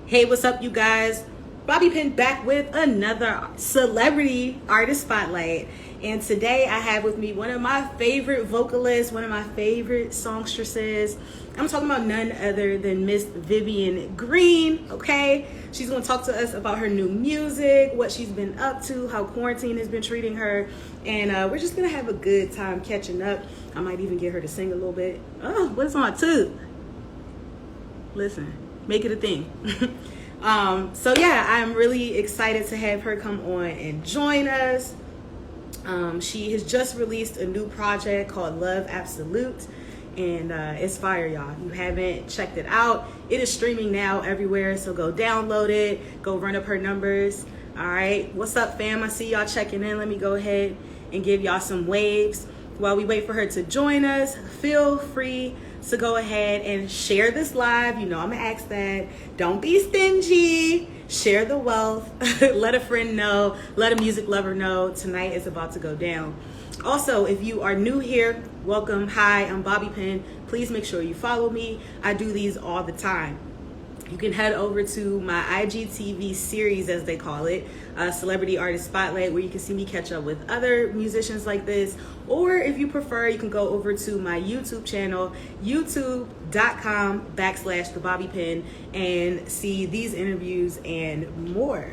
Hey, what's up, you guys? Bobby Pin back with another celebrity artist spotlight. And today I have with me one of my favorite vocalists, one of my favorite songstresses. I'm talking about none other than Miss Vivian Green, okay? She's gonna talk to us about her new music, what she's been up to, how quarantine has been treating her, and we're just gonna have a good time catching up. I might even get her to sing a little bit. Oh, what's on too? Listen, make it a thing. So yeah, I'm really excited to have her come on and join us. She has just released a new project called Love Absolute, and it's fire, y'all. You haven't checked it out, it is streaming now everywhere, so go download it, go run up her numbers. All right, what's up, fam? I see y'all checking in. Let me go ahead and give y'all some waves while we wait for her to join us. Feel free to go ahead and share this live. You know I'm gonna ask that. Don't be stingy. Share the wealth. Let a friend know. Let a music lover know. Tonight is about to go down. Also, if you are new here, welcome. Hi, I'm Bobby Pin. Please make sure you follow me. I do these all the time. You can head over to my IGTV series, as they call it, Celebrity Artist Spotlight, where you can see me catch up with other musicians like this. Or if you prefer, you can go over to my YouTube channel, youtube.com/The Bobby Pin, and see these interviews and more.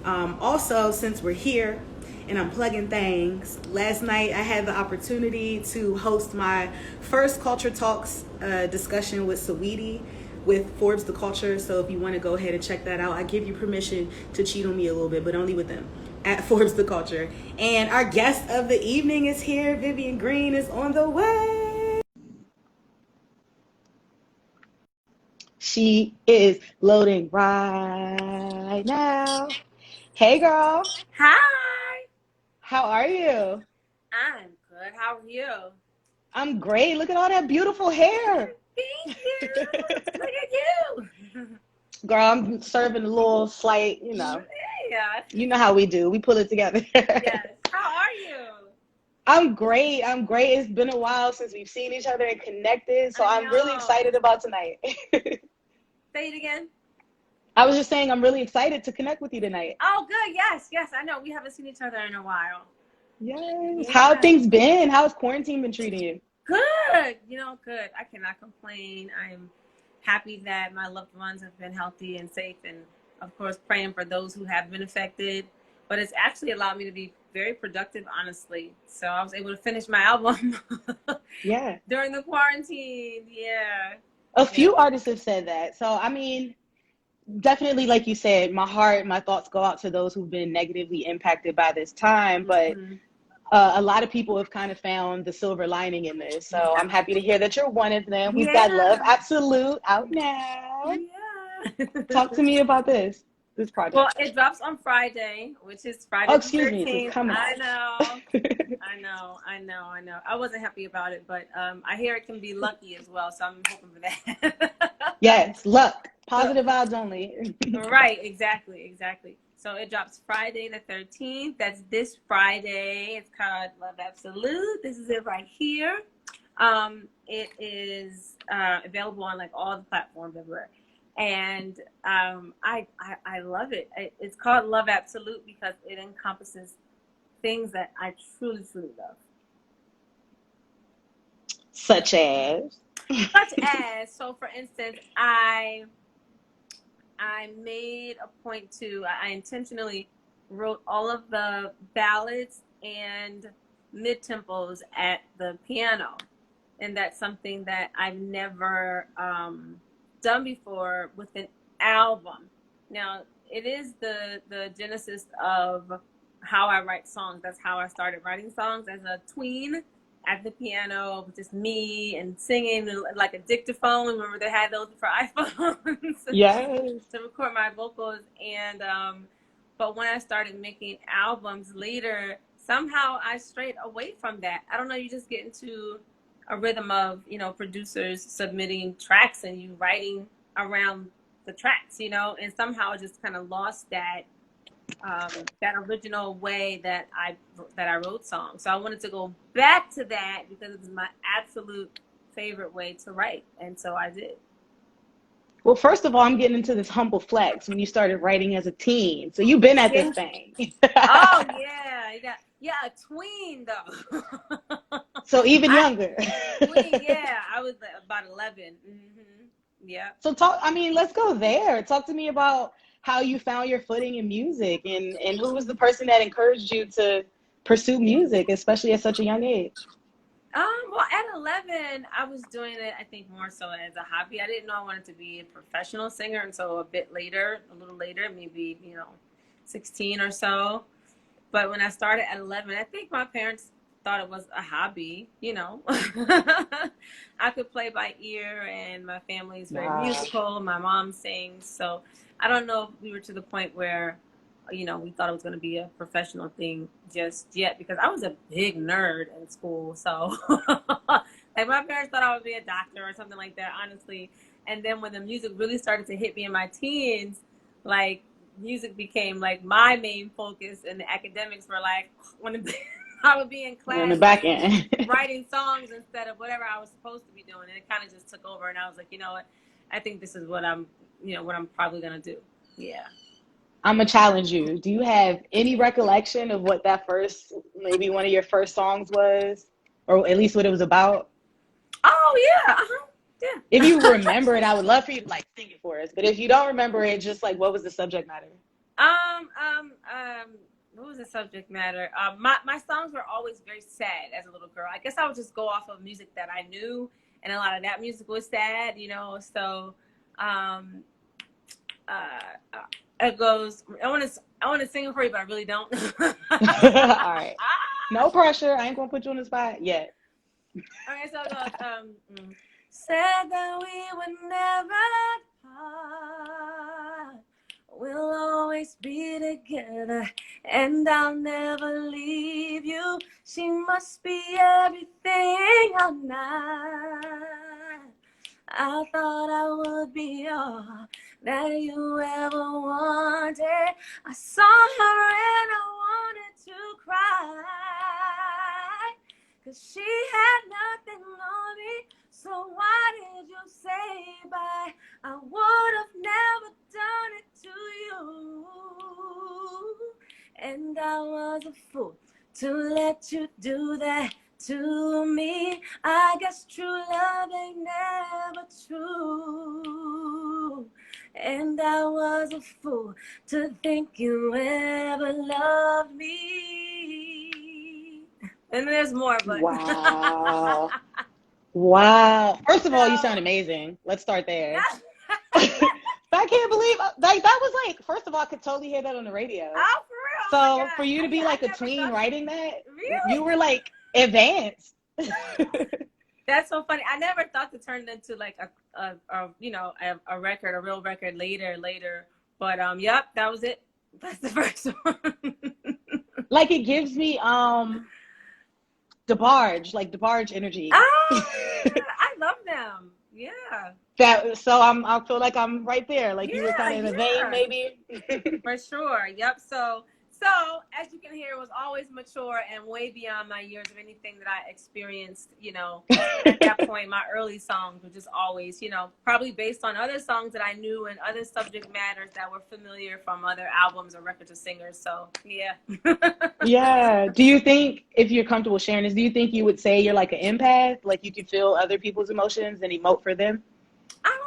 Also, since we're here and I'm plugging things, last night I had the opportunity to host my first Culture Talks discussion with Saweetie, with Forbes The Culture. So if you want to go ahead and check that out, I give you permission to cheat on me a little bit, but only with them at Forbes The Culture. And our guest of the evening is here. Vivian Green is on the way. She is loading right now. Hey, girl. Hi. How are you? I'm good. How are you? I'm great. Look at all that beautiful hair. Thank you. Look at you. Girl, I'm serving a little slight, Yeah. you know how we do. We pull it together. Yes. How are you? I'm great. I'm great. It's been a while since we've seen each other and connected, so I I'm really know. excited about tonight. Say it again. I was just saying I'm really excited to connect with you tonight. Oh, good. Yes. Yes. I know. We haven't seen each other in a while. Yes. How have Yeah. things been? How's quarantine been treating you? Good. Good. I cannot complain. I'm happy that my loved ones have been healthy and safe, and of course praying for those who have been affected. But it's actually allowed me to be very productive, honestly. So I was able to finish my album Yeah. during the quarantine. Yeah. A Yeah. few artists have said that. So, I mean, definitely, like you said, my thoughts go out to those who've been negatively impacted by this time. But Mhm. a lot of people have kind of found the silver lining in this. So I'm happy to hear that you're one of them. We've got Love Yeah. Absolute out now. Yeah. Talk to me about this Well, project. it drops on Friday, which is Oh, Friday the excuse me, it's 13th. coming I up. know. I know. I wasn't happy about it, but I hear it can be lucky as well, so I'm hoping for that. Yes, luck. So, Positive vibes only. right, exactly. So it drops Friday the 13th. That's this Friday. It's called Love Absolute. This is it right here. It is available on like all the platforms everywhere. And I love it. It's called Love Absolute because it encompasses things that I truly love. Such as. Such as, so for instance, I made a point to, I intentionally wrote all of the ballads and mid tempos at the piano. And that's something that I've never done before with an album. Now, it is the genesis of how I write songs. That's how I started writing songs as a tween at the piano, with just me and singing like a dictaphone. Remember they had those for iPhones Yes. to record my vocals. And but when I started making albums later, somehow I strayed away from that. I don't know. You just get into a rhythm of producers submitting tracks and you writing around the tracks, and somehow I just kind of lost that original way that I wrote songs. So I wanted to go back to that because it was my absolute favorite way to write, and so I did. Well, first of all, I'm getting into this humble flex when you started writing as a teen. So you've been at this Yeah. thing. Oh yeah, yeah, a tween though. So even I younger. tween, yeah. I was about 11. Yeah. So let's go there. Talk to me about how you found your footing in music and who was the person that encouraged you to pursue music, especially at such a young age. Well, at 11, I was doing it, I think, more so as a hobby. I didn't know I wanted to be a professional singer until a bit later, a little later, maybe, 16 or so. But when I started at 11, I think my parents thought it was a hobby. I could play by ear, and my family's very Wow. musical. My mom sings. So I don't know if we were to the point where, we thought it was going to be a professional thing just yet, because I was a big nerd in school. So like my parents thought I would be a doctor or something like that, honestly. And then when the music really started to hit me in my teens, like music became like my main focus, and the academics were like, when I would be in On the class back end. writing songs instead of whatever I was supposed to be doing. And it kind of just took over, and I was like, you know what? I think this is what I'm probably going to do. Yeah. I'm gonna challenge you. Do you have any recollection of what that first, maybe one of your first songs was, or at least what it was about? Oh yeah. Uh-huh. Yeah. If you remember it, I would love for you to like sing it for us. But if you don't remember it, just like what was the subject matter? Um, um, um, what was the subject matter? My songs were always very sad as a little girl. I guess I would just go off of music that I knew, and a lot of that music was sad, So, um, it goes. I want to sing it for you, but I really don't. All right. No pressure. I ain't gonna put you on the spot yet. Okay, so it goes. Said that we would never part. We'll always be together, and I'll never leave you. She must be everything I'm not. I thought I would be all that you ever wanted. I saw her and I wanted to cry, 'cause she had nothing on me. So why did you say bye? I would have never done it to you. And I was a fool to let you do that to me. I guess true love ain't never true. And I was a fool to think you ever loved me. And there's more, but Wow. Wow. First of all, you sound amazing. Let's start there. I can't believe that was like, first of all, I could totally hear that on the radio. Oh, for real? So for you to be like a tween writing that, really? you were like advanced. That's so funny. I never thought to turn it into like a record, a real record later. But yep, that was it. That's the first one. Like it gives me DeBarge energy. Oh, I love them. Yeah. I feel like I'm right there. Like you were kind of in the vein, maybe. For sure. Yep. So as you can hear, it was always mature and way beyond my years of anything that I experienced, at that point. My early songs were just always, probably based on other songs that I knew and other subject matters that were familiar from other albums or records of singers. So yeah. Yeah. Do you think, if you're comfortable sharing this, do you think you would say you're like an empath? Like you can feel other people's emotions and emote for them? I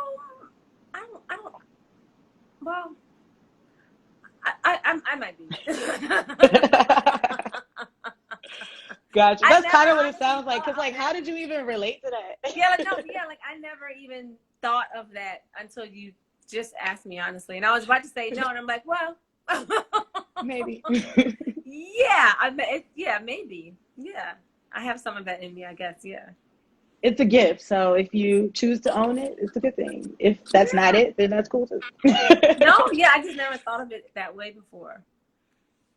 don't, well, I might be. Gotcha. That's kind of what it sounds like. Cause like, how did you even relate to that? Like I never even thought of that until you just asked me, honestly. And I was about to say no, and I'm like, well, maybe. Yeah, maybe. Yeah, I have some of that in me, I guess. Yeah. It's a gift. So if you choose to own it, it's a good thing. If that's not it, then that's cool too. No, yeah, I just never thought of it that way before.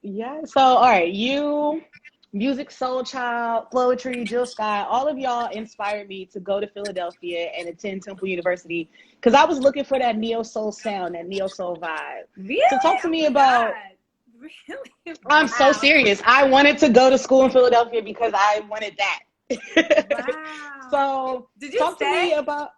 Yeah. So, all right, you, Music Soul Child, Poetry, Jill Scott, all of y'all inspired me to go to Philadelphia and attend Temple University because I was looking for that neo soul sound, that neo soul vibe. Really? So talk to me about. Really? I'm so serious. I wanted to go to school in Philadelphia because I wanted that. Wow. So did you talk stay? to me about.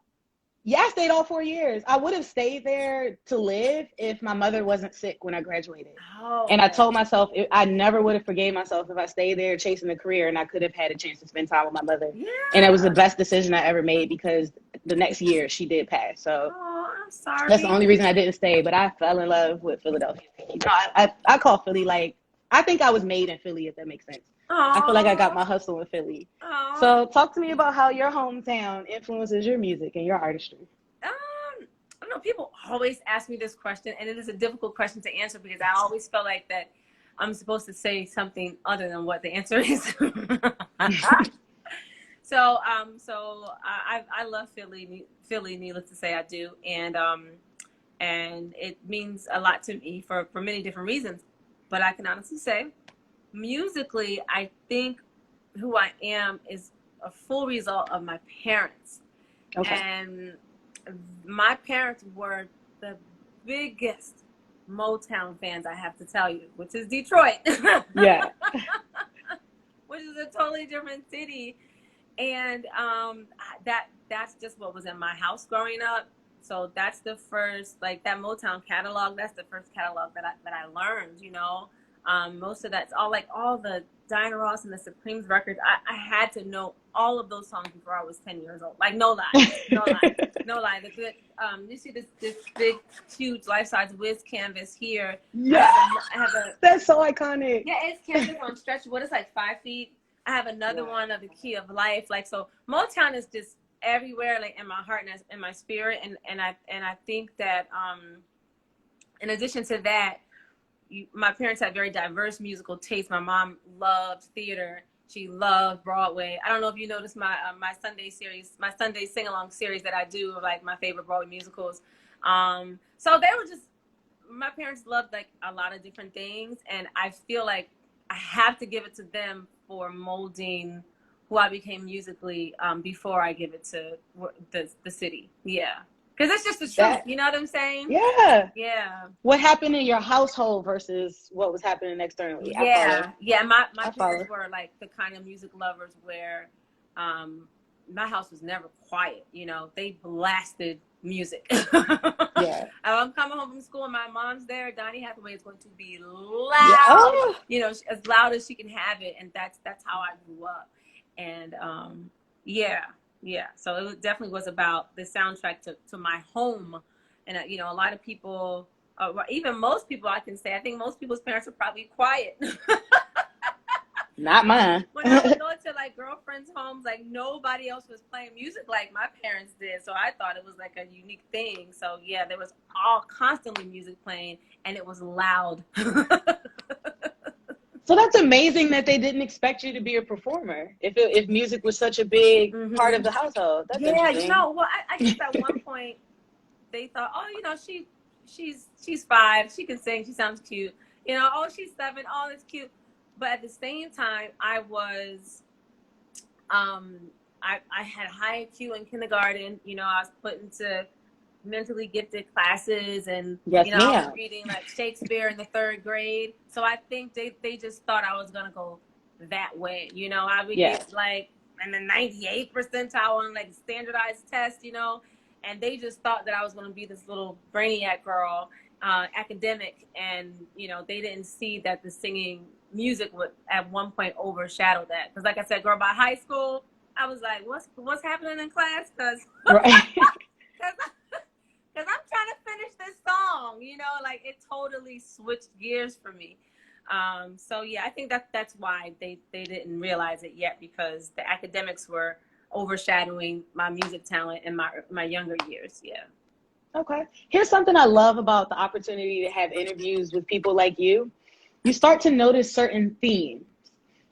Yeah, I stayed all 4 years. I would have stayed there to live if my mother wasn't sick when I graduated. Oh, And I okay. told myself I never would have forgave myself if I stayed there chasing a career and I could have had a chance to spend time with my mother. And it was the Yeah. best decision I ever made because the next year she did pass. So Oh, I'm that's the sorry. only reason I didn't stay. But I fell in love with Philadelphia. You know, I call Philly like, I think I was made in Philly, if that makes sense. I feel like I got Oh, my hustle in Philly. oh. So talk to me about how your hometown influences your music and your artistry. I don't know. People always ask me this question, and it is a difficult question to answer because I always feel like that I'm supposed to say something other than what the answer is. I love Philly. Philly, needless to say, I do, and it means a lot to me for many different reasons. But I can honestly say, musically, I think who I am is a full result of my parents. Okay. And my parents were the biggest Motown fans, I have to tell you, which is Detroit, Yeah. which is a totally different city. And that's just what was in my house growing up. So that's the first, like, that Motown catalog. That's the first catalog that I learned. Most of that's all the Diana Ross and the Supremes records. I had to know all of those songs before I was 10 years old. Like, no lie, no lie, no lie. You see this big, huge life-size Wiz canvas here. Yeah. I have a That's so iconic. Yeah, it's canvas on stretch. What is like 5 feet? I have another one of the Key of Life. Like, so Motown is just everywhere, like in my heart and in my spirit. And I think that in addition to that, my parents had very diverse musical tastes. My mom loved theater. She loved Broadway. I don't know if you noticed my Sunday series, my Sunday sing along series that I do of like my favorite Broadway musicals. So they were just, my parents loved like a lot of different things, and I feel like I have to give it to them for molding who I became musically before I give it to the city. Yeah, because it's just the truth. You know what I'm saying? Yeah. Yeah. What happened in your household versus what was happening externally? I follow. Yeah. My I parents follow. were like the kind of music lovers where my house was never quiet. They blasted music. Yeah. I'm coming home from school and my mom's there. Donny Hathaway is going to be loud. Yeah. Oh. As loud as she can have it, and that's how I grew up. And yeah. So it definitely was about the soundtrack to my home, and a lot of people, even most people, I can say, I think most people's parents are probably quiet. Not mine. When I would go to like girlfriends' homes, like nobody else was playing music like my parents did. So I thought it was like a unique thing. So yeah, there was constantly music playing, and it was loud. So that's amazing that they didn't expect you to be a performer if music was such a big part of the household. That's interesting. Well, I guess at one point they thought, oh, she's 5, she can sing, she sounds cute. Oh, she's 7, oh, that's cute. But at the same time, I was, I had high IQ in kindergarten. I was put into mentally gifted classes, and I was reading like Shakespeare in the 3rd grade. So I think they just thought I was gonna go that way. I would get like in the 98th percentile on like standardized tests. And they just thought that I was gonna be this little brainiac girl, academic, and they didn't see that the singing music would at one point overshadow that. Because like I said, girl, by high school, I was like, what's happening in class? Because I'm trying to finish this song, like it totally switched gears for me. So yeah, I think that's why they didn't realize it yet, because the academics were overshadowing my music talent in my younger years. Yeah. Okay. Here's something I love about the opportunity to have interviews with people like you. You start to notice certain themes.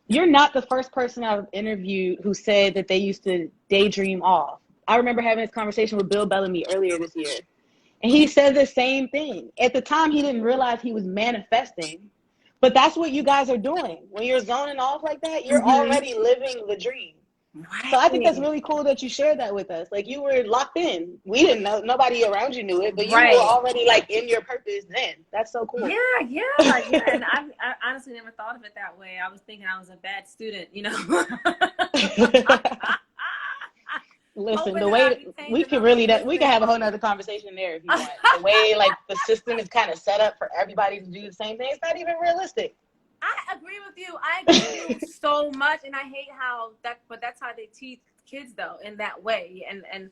You're not the first person I've interviewed who said that they used to daydream off. I remember having this conversation with Bill Bellamy earlier this year, and he said the same thing. At the time, he didn't realize he was manifesting, but that's what you guys are doing. When you're zoning off like that, you're already living the dream. Right. So I think that's really cool that you shared that with us. Like, you were locked in. We didn't know. Nobody around you knew it, but you were already like in your purpose then. That's so cool. Yeah. And I honestly never thought of it that way. I was thinking I was a bad student, Listen, hoping the that I way retain we the could number really of we could listeners. have a whole nother conversation there if you want. The way like the system is kind of set up for everybody to do the same thing, it's not even realistic. I agree with you. I agree with you so much, and I hate how that. But that's how they teach kids, though, in that way. And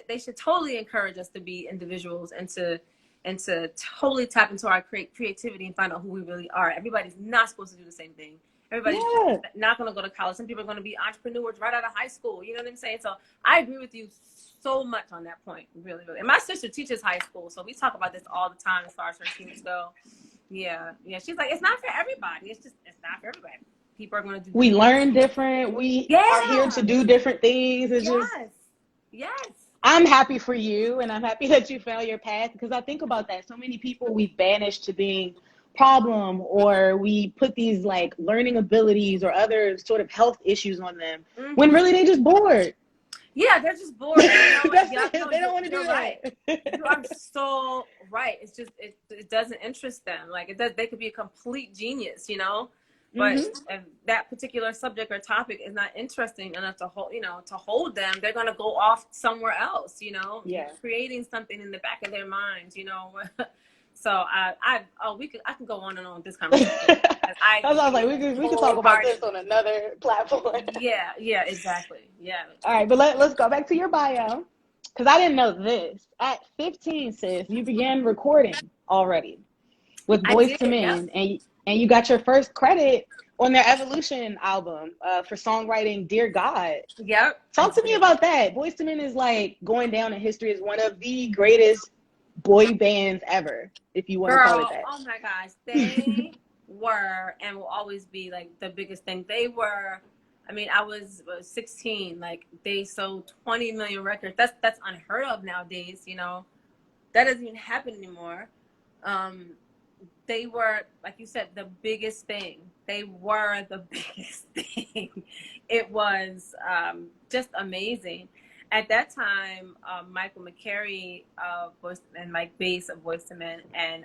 they should totally encourage us to be individuals and to totally tap into our creativity and find out who we really are. Everybody's not supposed to do the same thing. Everybody's Yeah. not going to go to college. Some people are going to be entrepreneurs right out of high school. You know what I'm saying? So I agree with you so much on that point. Really, really. And my sister teaches high school, so we talk about this all the time as far as her students go. Yeah. She's like, it's not for everybody. It's not for everybody. People are going to do We different learn things. different. We are here to Yeah. do different things. It's just, Yes. I'm happy for you, and I'm happy that you found your path, because I think about that. So many people we've banished to being problem, or we put these like learning abilities or other sort of health issues on them, when really they just bored. Yeah, they're just bored. And you know what? They don't want to do right. that. You are so right. It's just it doesn't interest them. Like it does. They could be a complete genius, you know. But if that particular subject or topic is not interesting enough to hold them, they're gonna go off somewhere else, you know, creating something in the back of their minds, you know. So I can go on and on with this conversation. I was like, we could talk about this on another platform. Yeah, exactly. Yeah. All right, but let's go back to your bio, because I didn't know this. At 15, sis, you began recording already with Boyz II Men, and you got your first credit on their Evolution album for songwriting "Dear God." Yep. Talk to me about that. Boyz II Men is like going down in history as one of the greatest boy bands ever, if you want to call it that. Oh my gosh, they were and will always be like the biggest thing. They were. I mean, I was 16. Like they sold 20 million records. That's unheard of nowadays. You know, that doesn't even happen anymore. They were, like you said, the biggest thing. They were the biggest thing. It was just amazing. At that time, Michael McCary and Mike Bass of Boyz II Men and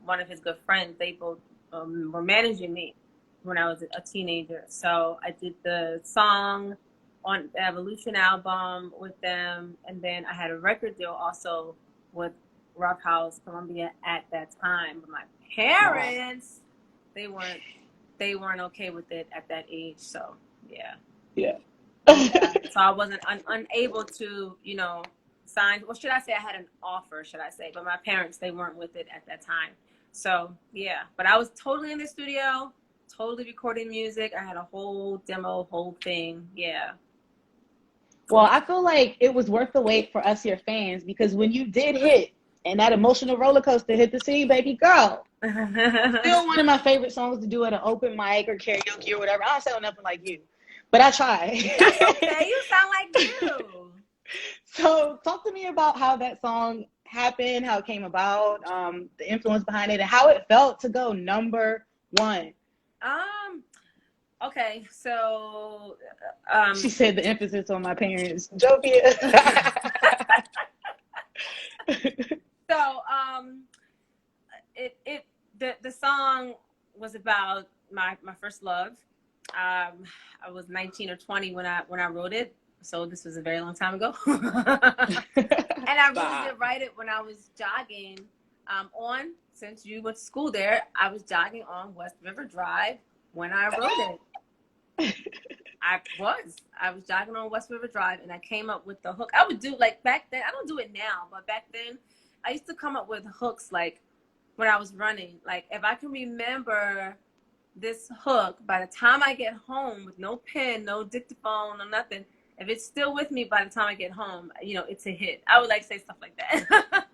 one of his good friends, they both were managing me when I was a teenager. So I did the song on the Evolution album with them, and then I had a record deal also with Rock House Columbia at that time. But my parents, they weren't okay with it at that age. So yeah. So I wasn't unable to, you know, sign. Well, should I say I had an offer? Should I say? But my parents, they weren't with it at that time. So yeah, but I was totally in the studio, totally recording music. I had a whole demo, whole thing. Yeah. Well, I feel like it was worth the wait for us, your fans, because when you did hit and that emotional roller coaster hit the scene, baby girl, still one of my favorite songs to do at an open mic or karaoke or whatever. I don't sound nothing like you, but I try. That's okay. You sound like you. So talk to me about how that song happened, how it came about, the influence behind it, and how it felt to go number one. Okay, so she said the emphasis on my parents. Jovia. So the song was about my first love. I was 19 or 20 when I wrote it, so this was a very long time ago. And I really did write it when I was jogging since you went to school there, I was jogging on West River Drive when I wrote it. I was jogging on West River Drive, and I came up with the hook. I would do, like, back then, I don't do it now, but back then I used to come up with hooks like when I was running. Like, if I can remember this hook by the time I get home with no pen, no dictaphone, no nothing, if it's still with me by the time I get home, you know, it's a hit. I would like say stuff like that.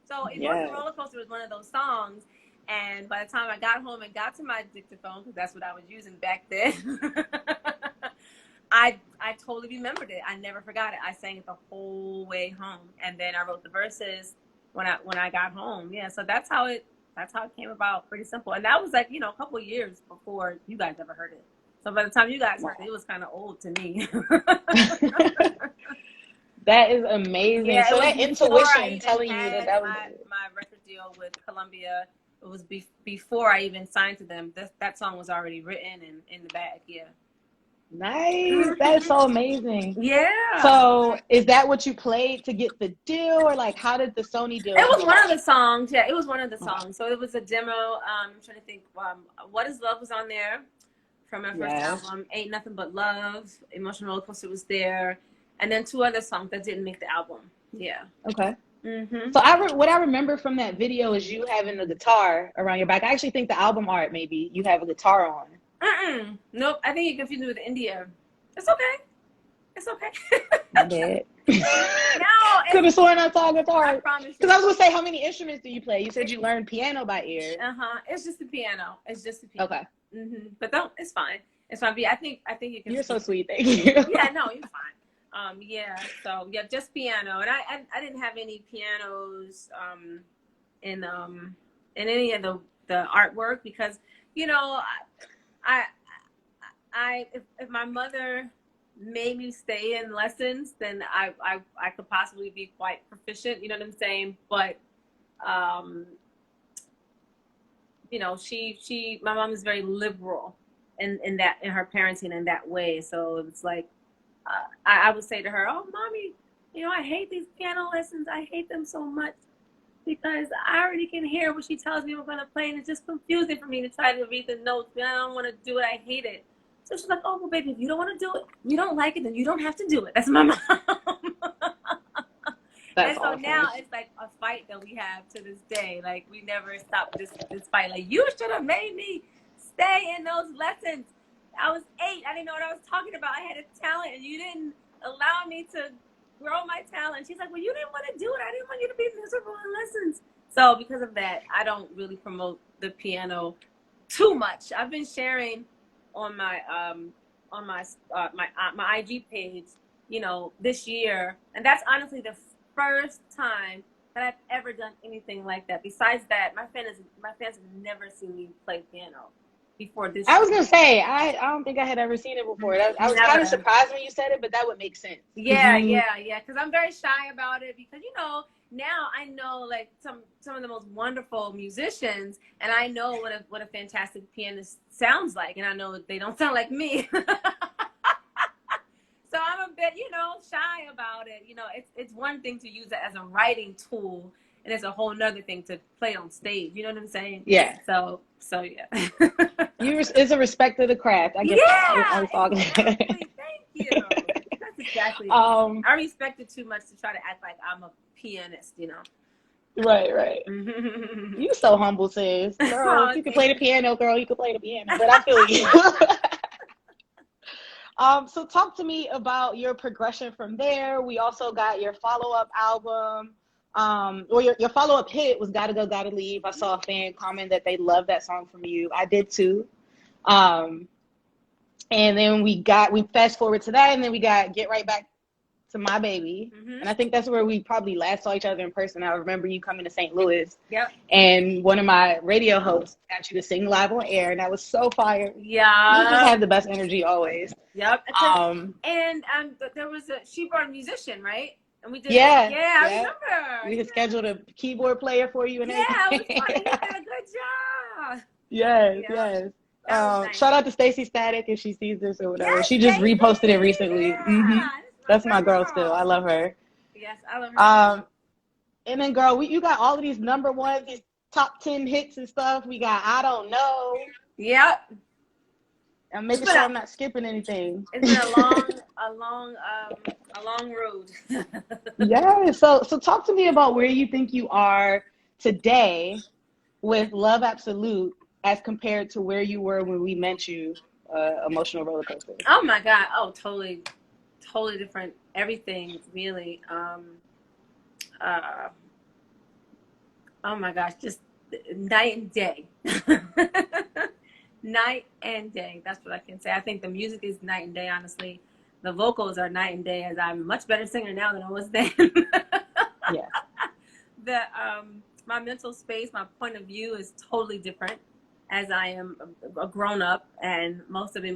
So Emotional Roller Coaster was one of those songs. And by the time I got home and got to my dictaphone, because that's what I was using back then, I totally remembered it. I never forgot it. I sang it the whole way home, and then I wrote the verses when I got home. Yeah, so that's how it came about. Pretty simple. And that was like, you know, a couple of years before you guys ever heard it. So by the time you guys heard it, it was kind of old to me. That is amazing. Yeah, so that intuition telling you that was my record deal with Columbia. It was before I even signed to them. That song was already written and in the bag. Yeah. Nice. That's so amazing. Yeah. So is that what you played to get the deal, or like how did the Sony deal It come was one of about? the songs. Yeah, it was one of the Okay. songs. So it was a demo. I'm trying to think. What Is Love was on there from my first Yes. album. Ain't Nothing But Love. Emotional Roller Coaster was there, and then 2 other songs that didn't make the album. Yeah. Okay. Mhm. So what I remember from that video is you having the guitar around your back. I actually think the album art, maybe you have a guitar on. Nope. I think you confused me with India. It's okay. It's okay. My bad. No, Could have sworn I saw a I guitar. promise Because you. I was gonna say, how many instruments do you play? You said you learned piano by ear. It's just the piano. It's just the piano. Okay. But don't. It's fine. It's fine. But I think you can. You're so sweet. Thank you. Yeah. No, you're fine. Yeah. So yeah, just piano, and I didn't have any pianos in any of the artwork because I if my mother made me stay in lessons, then I could possibly be quite proficient. You know what I'm saying? But my mom is very liberal in her parenting in that way. So it's like I would say to her, "Oh, mommy, I hate these piano lessons. I hate them so much because I already can hear what she tells me we're gonna play, and it's just confusing for me to try to read the notes. But I don't want to do it. I hate it." So she's like, "Oh, well, baby, if you don't want to do it, you don't like it, then you don't have to do it." That's my mom. That's And so awesome. now it's like a fight that we have to this day. Like we never stop this fight. Like, you should have made me stay in those lessons. I was 8. I didn't know what I was talking about. I had a talent, and you didn't allow me to grow my talent. She's like, "Well, you didn't want to do it. I didn't want you to be miserable in lessons." So because of that, I don't really promote the piano too much. I've been sharing on my my IG page, this year, and that's honestly the first time that I've ever done anything like that. Besides that, my fans have never seen me play piano before this I year. was gonna say I don't think I had ever seen it before. I was kind of surprised when you said it, but that would make sense. Yeah. Because I'm very shy about it because now I know like some of the most wonderful musicians, and I know what a fantastic pianist sounds like, and I know they don't sound like me. So I'm a bit, shy about it. It's one thing to use it as a writing tool, and it's a whole nother thing to play on stage. You know what I'm saying? Yeah. So yeah. It's a respect of the craft. I guess. Yeah. Exactly. Thank you. That's exactly. I respect it too much to try to act like I'm a pianist. Right. You so humble, sis. Girl, if you can play the piano, girl, you can play the piano. But I feel you. So talk to me about your progression from there. We also got your follow-up album. Or your follow-up hit was Gotta Go, Gotta Leave. I saw a fan comment that they loved that song from you. I did too. And then we fast forward to that, and then we got Get Right Back to My Baby. And I think that's where we probably last saw each other in person. I remember you coming to St. Louis. Yep. And one of my radio hosts got you to sing live on air, and that was so fire. Yeah. You just have the best energy always. Yep. And there was she brought a musician, right? And we did I remember. We had scheduled a keyboard player for you and everything. It was funny. You did a good job. Yes. Nice. Shout out to Stacy Static if she sees this or whatever. Yes, she just Stacey. reposted it recently. Yeah, That's my girl still. I love her. Yes, I love her. And then, girl, you got all of these number ones, these top 10 hits and stuff. We got I Don't Know. Yep. I'm making sure I'm not skipping anything. It's been a long road. Yeah. So talk to me about where you think you are today with Love Absolute as compared to where you were when we met you, Emotional Roller Coaster. Oh my God. Oh, totally different. Everything really. Oh my gosh, just night and day. Night and day. That's what I can say. I think the music is night and day, honestly. The vocals are night and day, as I'm a much better singer now than I was then. Yeah. My mental space, my point of view is totally different as I am a grown up, and most of A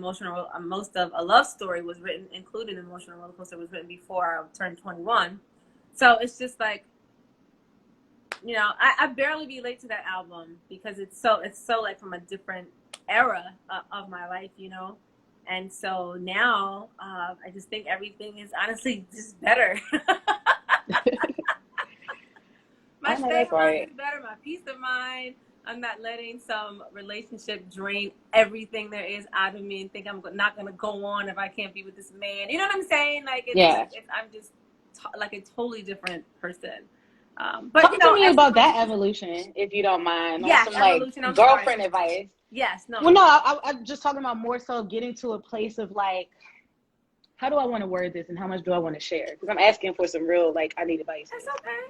Love Story was written, including Emotional Roller Coaster, was written before I turned 21. So it's just like, I barely relate to that album because it's so like from a different era of my life, And so now I just think everything is honestly just better. My know state that's of mind right. is better, my peace of mind. I'm not letting some relationship drain everything there is out of me and think I'm not going to go on if I can't be with this man. You know what I'm saying? Like, Yeah. I'm just like a totally different person. But, Talk to me about that evolution, if you don't mind, on yes, some like evolution. I'm sorry. girlfriend advice. Yes, no. Well, no, I'm just talking about more so getting to a place of like, how do I want to word this and how much do I want to share? Because I'm asking for some real, like, I need advice. That's okay.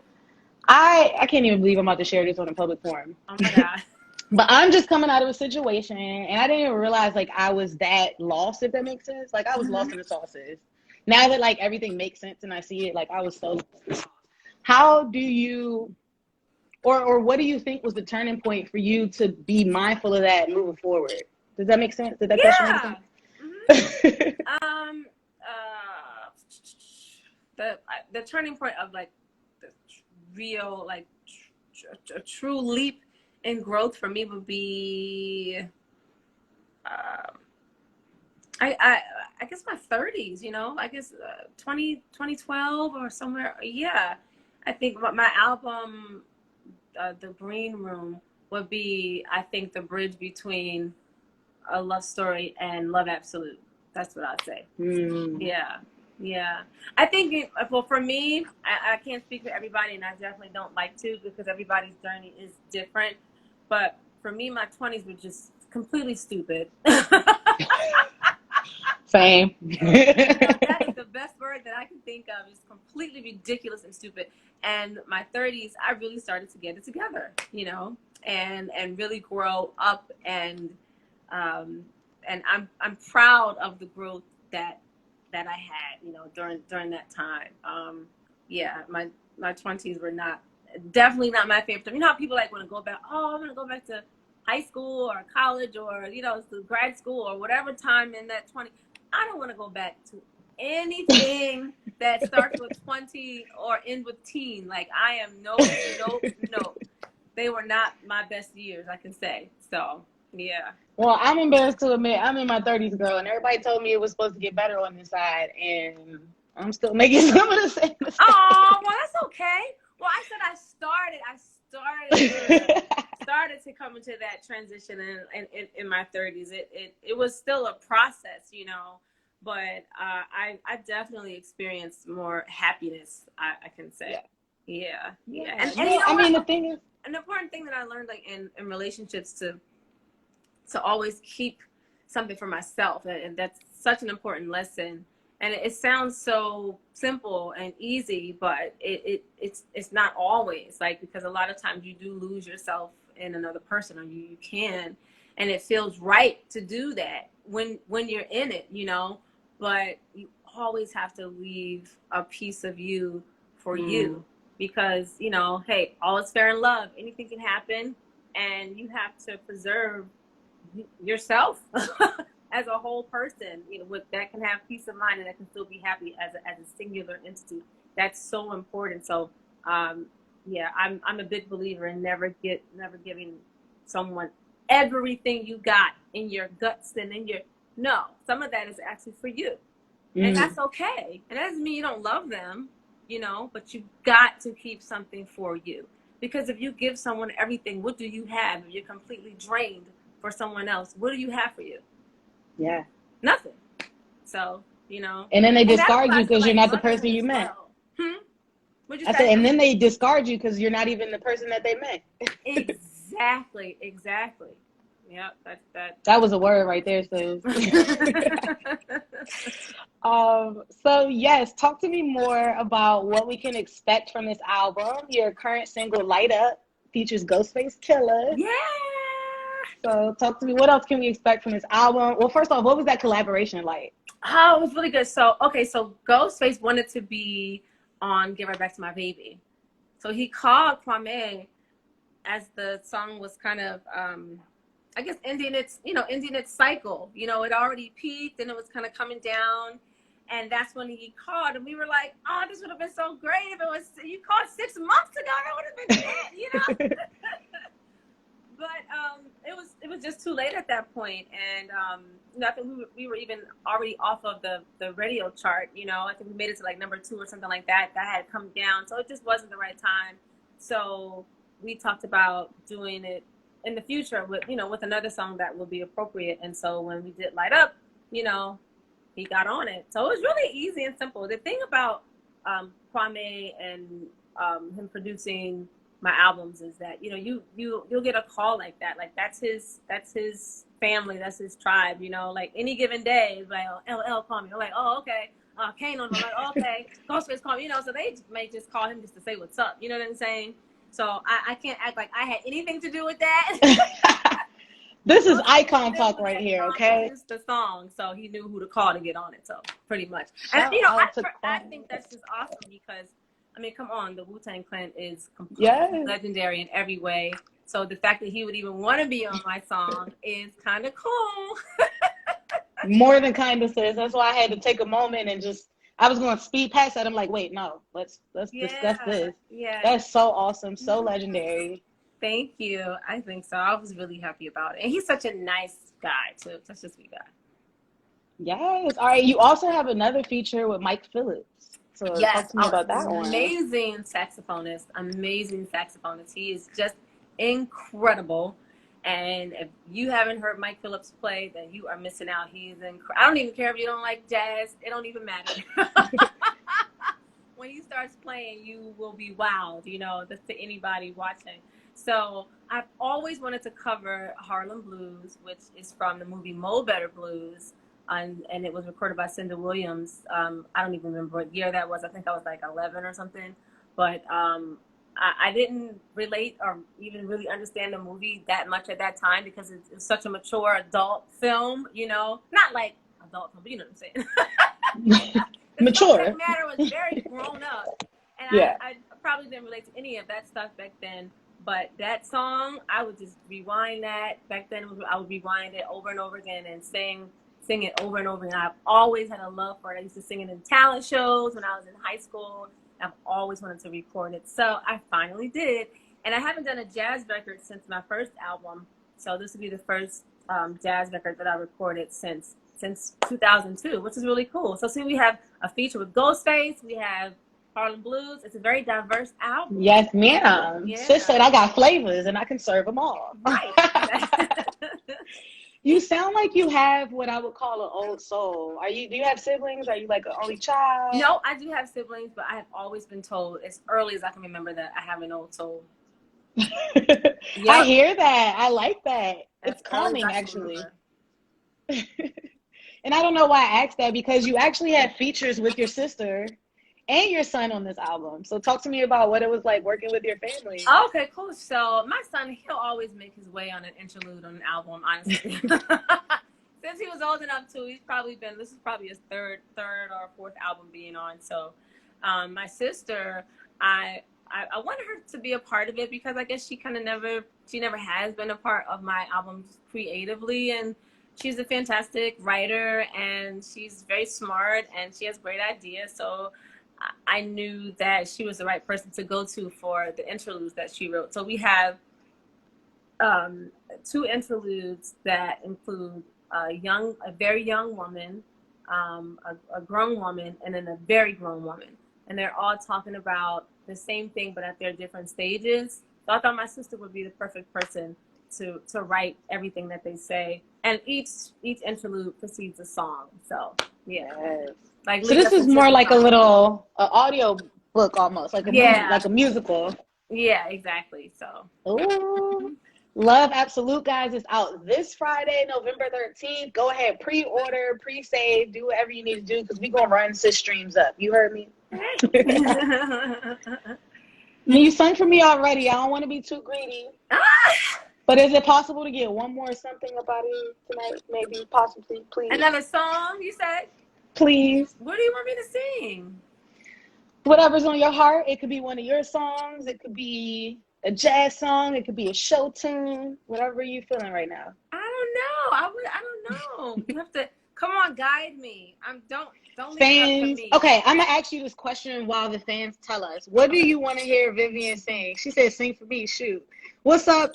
I can't even believe I'm about to share this on a public forum. Oh my God. But I'm just coming out of a situation and I didn't even realize like I was that lost, if that makes sense. Like I was lost in the sauces. Now that like everything makes sense and I see it, like I was so lost. How do you or what do you think was the turning point for you to be mindful of that moving forward? Does that make sense? Did that question make sense? Mm-hmm. The turning point of like the real like a true leap in growth for me would be I guess my 30s, you know, I guess 2012 or somewhere. Yeah, I think my album The Green Room would be, I think, the bridge between a love story and Love Absolute. That's what I'd say. Yeah. I think, well, for me, I can't speak for everybody, and I definitely don't like to because everybody's journey is different. But for me, my 20s were just completely stupid. Same. That is the best word that I can think of. It's completely ridiculous and stupid. And my 30s, I really started to get it together, you know, and really grow up. And I'm proud of the growth that I had, you know, during that time. Yeah, my 20s were definitely not my favorite time. You know how people like want to go back, oh, I'm going to go back to high school or college or, you know, to grad school or whatever time in that 20. I don't want to go back to anything that starts with 20 or ends with teen. Like I am no. They were not my best years, I can say. So, yeah. Well, I'm embarrassed to admit I'm in my 30s, girl, and everybody told me it was supposed to get better on this side, and I'm still making some of the same mistakes. Oh, well, that's okay. Well, I said I started to come into that transition in my 30s. It was still a process, you know, but I definitely experienced more happiness, I can say. Yeah. And no, you know I what? mean, the thing is, an important thing that I learned, like in relationships, to always keep something for myself, and that's such an important lesson. And it sounds so simple and easy, but it's not always, like, because a lot of times you do lose yourself in another person, or you can, and it feels right to do that when you're in it, you know, but you always have to leave a piece of you for you, because, you know, hey, all is fair in love, anything can happen, and you have to preserve yourself as a whole person, you know, that can have peace of mind and that can still be happy as a singular entity. That's so important. So, yeah, I'm a big believer in never giving someone everything you got in your guts and no, some of that is actually for you, and that's okay. And that doesn't mean you don't love them, you know, but you got to keep something for you, because if you give someone everything, what do you have? If you're completely drained for someone else, what do you have for you? Yeah. Nothing. So, you know. And then they discard you because you're not the person you meant. What'd you I said, say? and then they discard you because you're not even the person that they meant. Exactly. Yeah, that was a word right there, sis. So yes, talk to me more about what we can expect from this album. Your current single, Light Up, features Ghostface Killer. Yeah. So talk to me, what else can we expect from this album? Well, first off, what was that collaboration like? Oh, it was really good. So Ghostface wanted to be on Give Her Back to My Baby. So he called Kwame as the song was kind of, I guess, ending its cycle. You know, it already peaked and it was kind of coming down. And that's when he called, and we were like, oh, this would have been so great if you called 6 months ago. That would have been it, you know? But it was just too late at that point. And I think we were even already off of the radio chart. I think we made it to like number 2 or something like that. That had come down, so it just wasn't the right time. So we talked about doing it in the future with with another song that would be appropriate. And so when we did Light Up, he got on it. So it was really easy and simple. The thing about Kwame and him producing my albums is that you'll get a call like that. Like that's his family, that's his tribe. Like any given day, like LL call me. I'm like, oh okay. Kane on, like, oh, okay. Ghostface call me. So they may just call him just to say what's up. You know what I'm saying? So I can't act like I had anything to do with that. This is icon talk right here, okay? It's the song, so he knew who to call to get on it. So pretty much, and I think that's just awesome because come on, the Wu-Tang Clan is completely legendary in every way. So the fact that he would even want to be on my song is kind of cool. More than kind of, sis. That's why I had to take a moment and I was going to speed past that. I'm like, wait, no, let's discuss this. Yeah, that's so awesome, so legendary. Thank you. I think so. I was really happy about it. And he's such a nice guy, too. Such a sweet guy. Yes. All right. You also have another feature with Mike Phillips. So talk to me about that one. Amazing saxophonist. He is just incredible. And if you haven't heard Mike Phillips play, then you are missing out. He's incredible. I don't even care if you don't like jazz. It don't even matter. When he starts playing, you will be wowed, just to anybody watching. So I've always wanted to cover Harlem Blues, which is from the movie Mo Better Blues, and it was recorded by Cinda Williams. I don't even remember what year that was. I think I was like 11 or something. But I didn't relate or even really understand the movie that much at that time because it's such a mature adult film, Not like adult film, but you know what I'm saying. Mature. The subject matter was very grown up. And I probably didn't relate to any of that stuff back then. But that song, I would just rewind that. Back then, I would rewind it over and over again and sing it over and over again. I've always had a love for it. I used to sing it in talent shows when I was in high school. I've always wanted to record it. So I finally did. And I haven't done a jazz record since my first album. So this will be the first jazz record that I recorded since 2002, which is really cool. So see, we have a feature with Ghostface. We have Harlem Blues. It's a very diverse album. Yes, ma'am. Yeah. Sis said I got flavors and I can serve them all. Right. You sound like you have what I would call an old soul. Do you have siblings? Are you like an only child? No, I do have siblings, but I have always been told as early as I can remember that I have an old soul. Yep. I hear that. I like that. It's calming, actually. And I don't know why I asked that because you actually had features with your sister and your son on this album. So talk to me about what it was like working with your family. Okay, cool. So my son, he'll always make his way on an interlude on an album, honestly. Since he was old enough to, this is probably his third or fourth album being on. So my sister, I wanted her to be a part of it because I guess she never has been a part of my albums creatively. And she's a fantastic writer and she's very smart and she has great ideas. So I knew that she was the right person to go to for the interludes that she wrote. So we have 2 interludes that include a very young woman, a grown woman, and then a very grown woman. And they're all talking about the same thing, but at their different stages. So I thought my sister would be the perfect person to write everything that they say. And each interlude precedes a song. So, yeah. Yes. So this is more like a little audio book almost, like a musical. Yeah, exactly. So. Ooh. Love Absolute, guys, is out this Friday, November 13th. Go ahead, pre-order, pre-save, do whatever you need to do because we're going to run sis streams up. You heard me? You sung for me already. I don't want to be too greedy. But is it possible to get one more something about it tonight? Maybe, possibly, please. Another song, you said? Please. What do you want me to sing? Whatever's on your heart. It could be one of your songs. It could be a jazz song. It could be a show tune. Whatever you're feeling right now. I don't know. You have to come on, guide me. Don't leave fans, it up to me. Okay, I'm gonna ask you this question while the fans tell us. What do you want to hear Vivian sing? She said, "Sing for me." Shoot. What's up?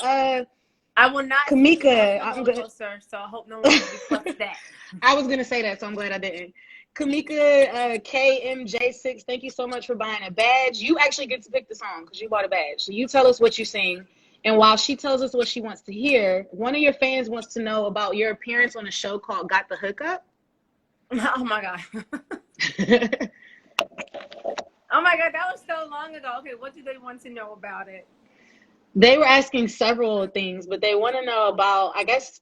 I will not Kamika, the I'm roller good. coaster, so I hope no one requests that. I was gonna say that, so I'm glad I didn't. Kamika, KMJ6, thank you so much for buying a badge. You actually get to pick the song because you bought a badge. So you tell us what you sing. And while she tells us what she wants to hear, one of your fans wants to know about your appearance on a show called Got the Hookup. Oh my God. Oh my God, that was so long ago. Okay, what do they want to know about it? They were asking several things, but they want to know about, I guess,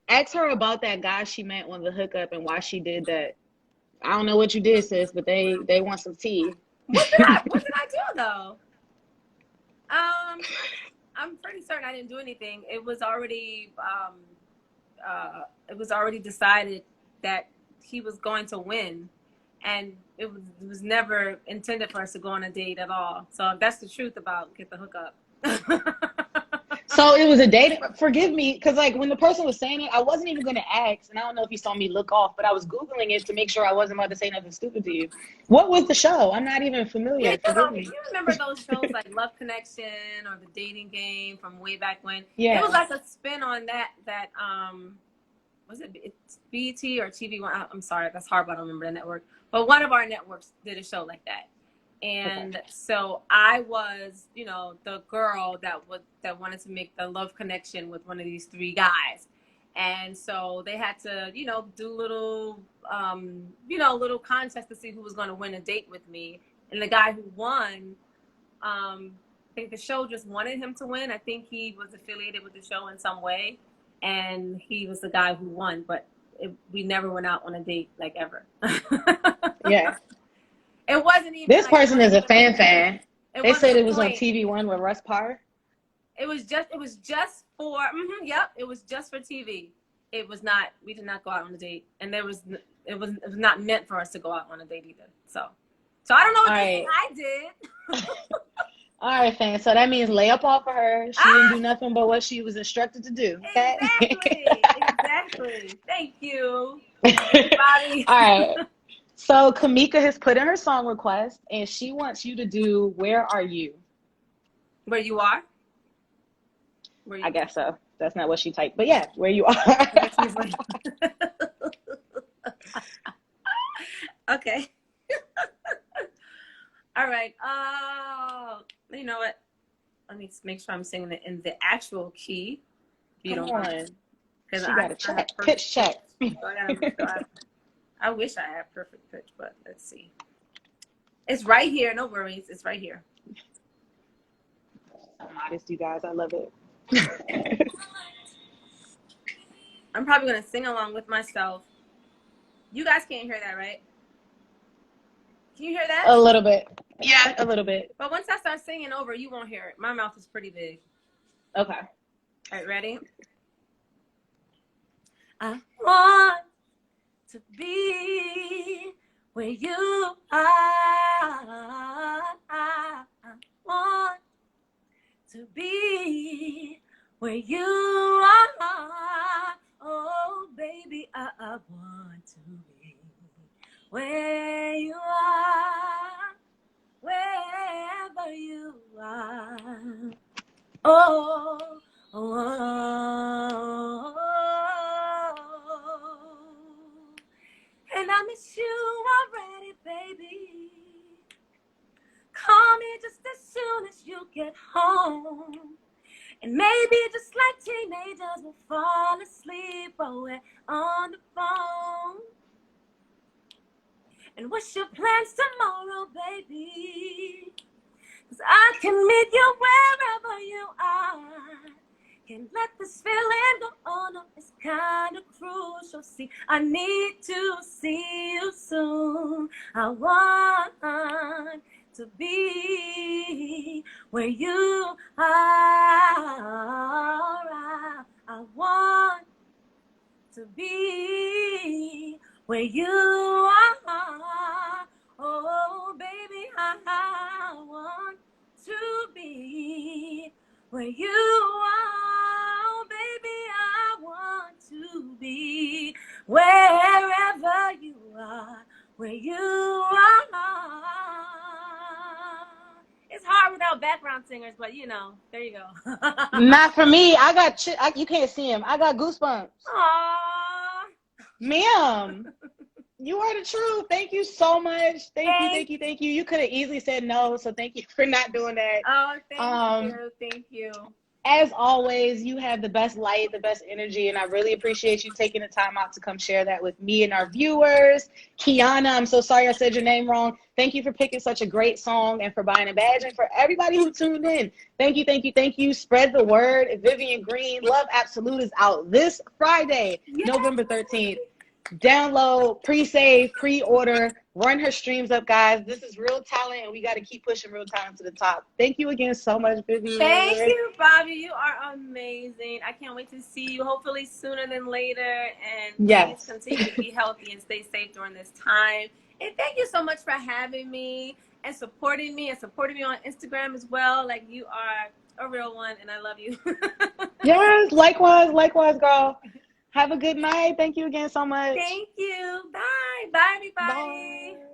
ask her about that guy she met on the hookup and why she did that. I don't know what you did, sis, but they want some tea. What did I do though? I'm pretty certain I didn't do anything. It was already decided that he was going to win, and it was never intended for us to go on a date at all. So that's the truth about Get the Hookup. So it was a date. Forgive me, because like when the person was saying it, I wasn't even going to ask, and I don't know if you saw me look off, but I was Googling it to make sure I wasn't about to say nothing stupid to you. What was the show? I'm not even familiar. Yeah, Forgive me. you remember those shows like Love Connection or The Dating Game from way back when? Yeah. It was like a spin on that was it BET or TV One? I'm sorry, that's hard, but I don't remember the network. But one of our networks did a show like that. And so I was, the girl that wanted to make the love connection with one of these three guys. And so they had to, do little, little contest to see who was going to win a date with me. And the guy who won, I think the show just wanted him to win. I think he was affiliated with the show in some way. And he was the guy who won, but we never went out on a date, like, ever. Yeah. It wasn't even. This person is a fan. They said it was on point. TV One with Russ Parr. It was just for. Yep. It was just for TV. It was not. We did not go out on a date, and it was not meant for us to go out on a date either. So I don't know what I did. All right, fan. So that means lay up off of her. She didn't do nothing but what she was instructed to do. Okay? Exactly. Thank you, everybody. All right. So Kamika has put in her song request, and she wants you to do "Where Are You?" Where you are? I guess so. That's not what she typed, but yeah, where you are. Okay. All right. You know what? Let me make sure I'm singing it in the actual key. Come on. Because she got a check. Pitch check. I wish I had perfect pitch, but let's see. It's right here. No worries. It's right here. I'm modest, you guys. I love it. I'm probably going to sing along with myself. You guys can't hear that, right? Can you hear that? A little bit. Yeah, a little bit. But once I start singing over, you won't hear it. My mouth is pretty big. Okay. All right, ready? I want to be where you are. I want to be where you are. Oh, baby, I want to be where you are, wherever you are. Oh, oh, and I miss you already, baby. Call me just as soon as you get home. And maybe just like teenagers, we'll fall asleep while we're on the phone. And what's your plans tomorrow, baby? 'Cause I can meet you wherever you are. Can't let this feeling go on, no, it's kind of crucial. See, I need to see you soon. I want to be where you are. I want to be where you are. Oh, baby, I want to be where you are. Baby, I want to be wherever you are, where you are. It's hard. hard without background singers, but you know, there you go. Not for me. I got you can't see him. I got goosebumps. Aww. Ma'am, you are the truth. Thank you so much. Thank you. You could have easily said no, so thank you for not doing that. Oh, thank you. As always, you have the best light, the best energy, and I really appreciate you taking the time out to come share that with me and our viewers. Kiana, I'm so sorry I said your name wrong. Thank you for picking such a great song and for buying a badge, and for everybody who tuned in. Thank you. Spread the word. Vivian Green, Love Absolute is out this Friday, November 13th. Download, pre-save, pre-order, run her streams up, guys. This is real talent, and we got to keep pushing real talent to the top. Thank you again so much, Vivian. Thank you, Bobby. You are amazing. I can't wait to see you, hopefully sooner than later. And please continue to be healthy and stay safe during this time. And thank you so much for having me and supporting me on Instagram as well. Like, you are a real one, and I love you. Yes, likewise, girl. Have a good night. Thank you again so much. Thank you. Bye. Bye, everybody. Bye.